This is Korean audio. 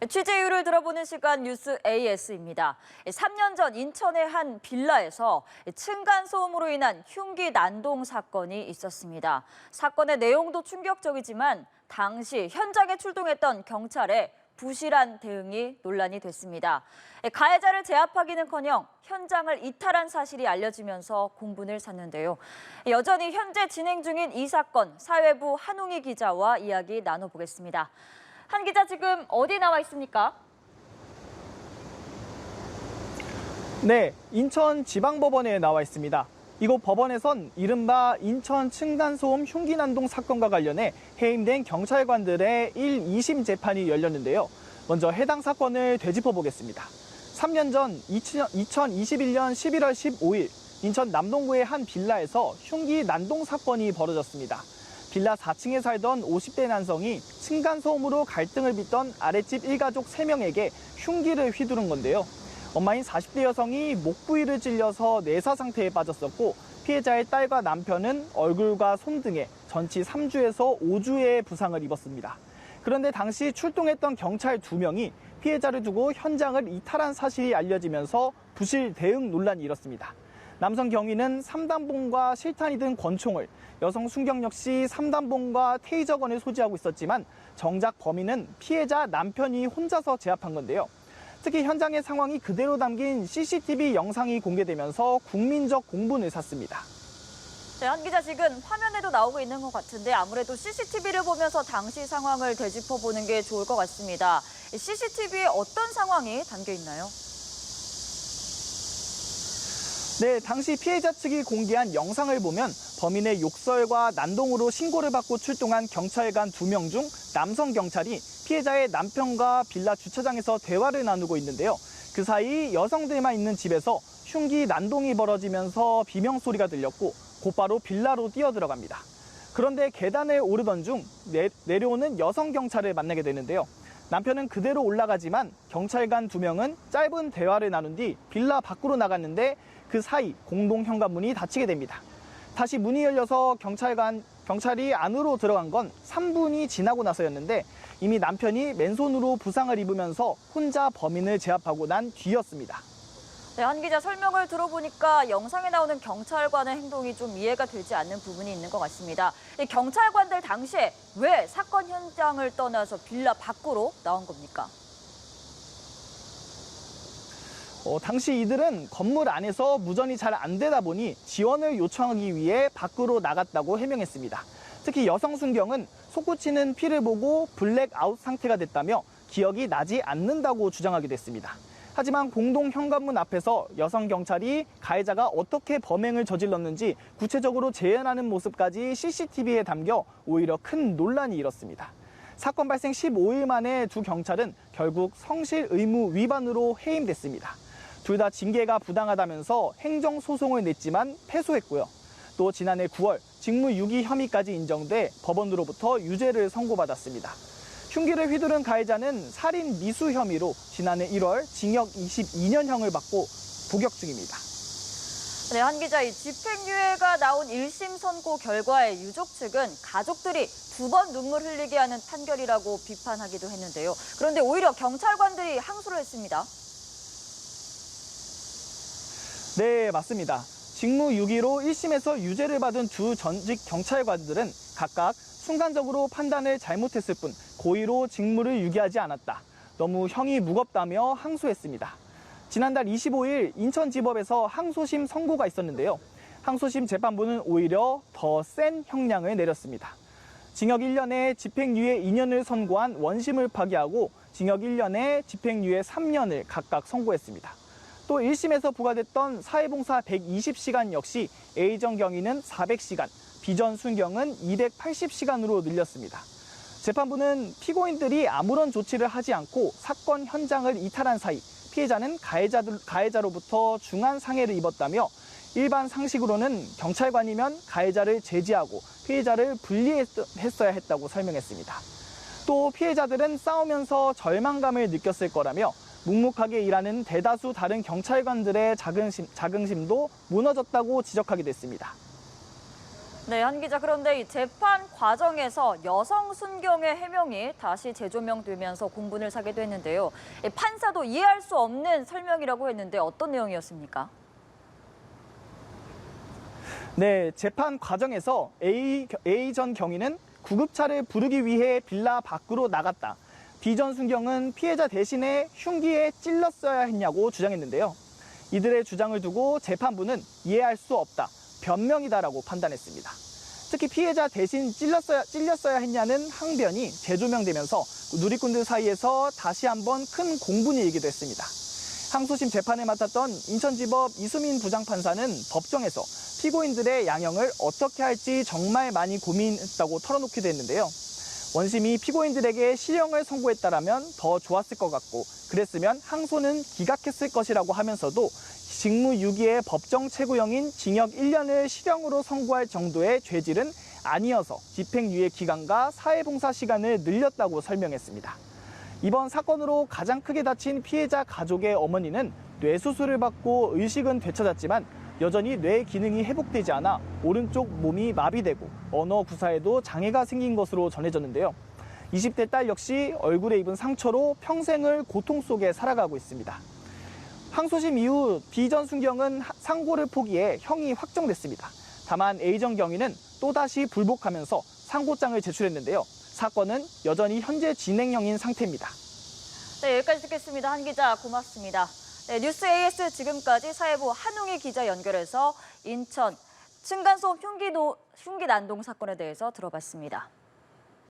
취재 이유를 들어보는 시간 뉴스 AS입니다. 3년 전 인천의 한 빌라에서 층간소음으로 인한 흉기 난동 사건이 있었습니다. 사건의 내용도 충격적이지만 당시 현장에 출동했던 경찰의 부실한 대응이 논란이 됐습니다. 가해자를 제압하기는커녕 현장을 이탈한 사실이 알려지면서 공분을 샀는데요. 여전히 현재 진행 중인 이 사건, 사회부 한웅희 기자와 이야기 나눠보겠습니다. 한 기자 지금 어디 나와 있습니까? 네, 인천지방법원에 나와 있습니다. 이곳 법원에선 이른바 인천 층간소음 흉기난동 사건과 관련해 해임된 경찰관들의 1, 2심 재판이 열렸는데요. 먼저 해당 사건을 되짚어보겠습니다. 3년 전 2021년 11월 15일 인천 남동구의 한 빌라에서 흉기 난동 사건이 벌어졌습니다. 빌라 4층에 살던 50대 남성이 층간소음으로 갈등을 빚던 아랫집 일가족 3명에게 흉기를 휘두른 건데요. 엄마인 40대 여성이 목 부위를 찔려서 내사 상태에 빠졌었고 피해자의 딸과 남편은 얼굴과 손 등에 전치 3주에서 5주의 부상을 입었습니다. 그런데 당시 출동했던 경찰 2명이 피해자를 두고 현장을 이탈한 사실이 알려지면서 부실 대응 논란이 일었습니다. 남성 경위는 3단봉과 실탄이 든 권총을, 여성 순경 역시 3단봉과 테이저건을 소지하고 있었지만 정작 범인은 피해자 남편이 혼자서 제압한 건데요. 특히 현장의 상황이 그대로 담긴 CCTV 영상이 공개되면서 국민적 공분을 샀습니다. 네, 한 기자 지금 화면에도 나오고 있는 것 같은데 아무래도 CCTV를 보면서 당시 상황을 되짚어보는 게 좋을 것 같습니다. CCTV에 어떤 상황이 담겨 있나요? 네, 당시 피해자 측이 공개한 영상을 보면 범인의 욕설과 난동으로 신고를 받고 출동한 경찰관 2명 중 남성 경찰이 피해자의 남편과 빌라 주차장에서 대화를 나누고 있는데요. 그 사이 여성들만 있는 집에서 흉기 난동이 벌어지면서 비명소리가 들렸고 곧바로 빌라로 뛰어들어갑니다. 그런데 계단을 오르던 중 내려오는 여성 경찰을 만나게 되는데요. 남편은 그대로 올라가지만 경찰관 2명은 짧은 대화를 나눈 뒤 빌라 밖으로 나갔는데 그 사이 공동 현관문이 닫히게 됩니다. 다시 문이 열려서 경찰이 안으로 들어간 건 3분이 지나고 나서였는데 이미 남편이 맨손으로 부상을 입으면서 혼자 범인을 제압하고 난 뒤였습니다. 네, 한 기자 설명을 들어보니까 영상에 나오는 경찰관의 행동이 좀 이해가 되지 않는 부분이 있는 것 같습니다. 이 경찰관들 당시에 왜 사건 현장을 떠나서 빌라 밖으로 나온 겁니까? 당시 이들은 건물 안에서 무전이 잘 안 되다 보니 지원을 요청하기 위해 밖으로 나갔다고 해명했습니다. 특히 여성 순경은 솟구치는 피를 보고 블랙아웃 상태가 됐다며 기억이 나지 않는다고 주장하기도 했습니다. 하지만 공동 현관문 앞에서 여성 경찰이 가해자가 어떻게 범행을 저질렀는지 구체적으로 재현하는 모습까지 CCTV에 담겨 오히려 큰 논란이 일었습니다. 사건 발생 15일 만에 두 경찰은 결국 성실 의무 위반으로 해임됐습니다. 둘 다 징계가 부당하다면서 행정소송을 냈지만 패소했고요. 또 지난해 9월 직무유기 혐의까지 인정돼 법원으로부터 유죄를 선고받았습니다. 흉기를 휘두른 가해자는 살인 미수 혐의로 지난해 1월 징역 22년형을 받고 복역 중입니다. 네, 한 기자, 이 집행유예가 나온 1심 선고 결과에 유족 측은 가족들이 2번 눈물 흘리게 하는 판결이라고 비판하기도 했는데요. 그런데 오히려 경찰관들이 항소를 했습니다. 네, 맞습니다. 직무유기로 1심에서 유죄를 받은 두 전직 경찰관들은 각각 순간적으로 판단을 잘못했을 뿐 고의로 직무를 유기하지 않았다. 너무 형이 무겁다며 항소했습니다. 지난달 25일 인천지법에서 항소심 선고가 있었는데요. 항소심 재판부는 오히려 더 센 형량을 내렸습니다. 징역 1년에 집행유예 2년을 선고한 원심을 파기하고 징역 1년에 집행유예 3년을 각각 선고했습니다. 또 1심에서 부과됐던 사회봉사 120시간 역시 A전 경위는 400시간, B전 순경은 280시간으로 늘렸습니다. 재판부는 피고인들이 아무런 조치를 하지 않고 사건 현장을 이탈한 사이 피해자는 가해자로부터 중한 상해를 입었다며 일반 상식으로는 경찰관이면 가해자를 제지하고 피해자를 분리했어야 했다고 설명했습니다. 또 피해자들은 싸우면서 절망감을 느꼈을 거라며 묵묵하게 일하는 대다수 다른 경찰관들의 자긍심도 무너졌다고 지적하기도 했습니다. 네, 한 기자, 그런데 이 재판 과정에서 여성 순경의 해명이 다시 재조명되면서 공분을 사기도 했는데요. 판사도 이해할 수 없는 설명이라고 했는데 어떤 내용이었습니까? 네, 재판 과정에서 A 전 경위는 구급차를 부르기 위해 빌라 밖으로 나갔다. B 전 순경은 피해자 대신에 흉기에 찔렀어야 했냐고 주장했는데요. 이들의 주장을 두고 재판부는 이해할 수 없다, 변명이다라고 판단했습니다. 특히 피해자 대신 찔렸어야 했냐는 항변이 재조명되면서 누리꾼들 사이에서 다시 한번 큰 공분이 일기도 했습니다. 항소심 재판을 맡았던 인천지법 이수민 부장판사는 법정에서 피고인들의 양형을 어떻게 할지 정말 많이 고민했다고 털어놓기도 했는데요. 원심이 피고인들에게 실형을 선고했다라면 더 좋았을 것 같고, 그랬으면 항소는 기각했을 것이라고 하면서도 직무유기의 법정 최고형인 징역 1년을 실형으로 선고할 정도의 죄질은 아니어서 집행유예 기간과 사회봉사 시간을 늘렸다고 설명했습니다. 이번 사건으로 가장 크게 다친 피해자 가족의 어머니는 뇌수술을 받고 의식은 되찾았지만 여전히 뇌 기능이 회복되지 않아 오른쪽 몸이 마비되고 언어 구사에도 장애가 생긴 것으로 전해졌는데요. 20대 딸 역시 얼굴에 입은 상처로 평생을 고통 속에 살아가고 있습니다. 항소심 이후 B 전 순경은 상고를 포기해 형이 확정됐습니다. 다만 A 전 경위는 또다시 불복하면서 상고장을 제출했는데요. 사건은 여전히 현재 진행형인 상태입니다. 네, 여기까지 듣겠습니다. 한 기자, 고맙습니다. 네, 뉴스 AS 지금까지 사회부 한웅희 기자 연결해서 인천 층간소음 흉기 난동 사건에 대해서 들어봤습니다.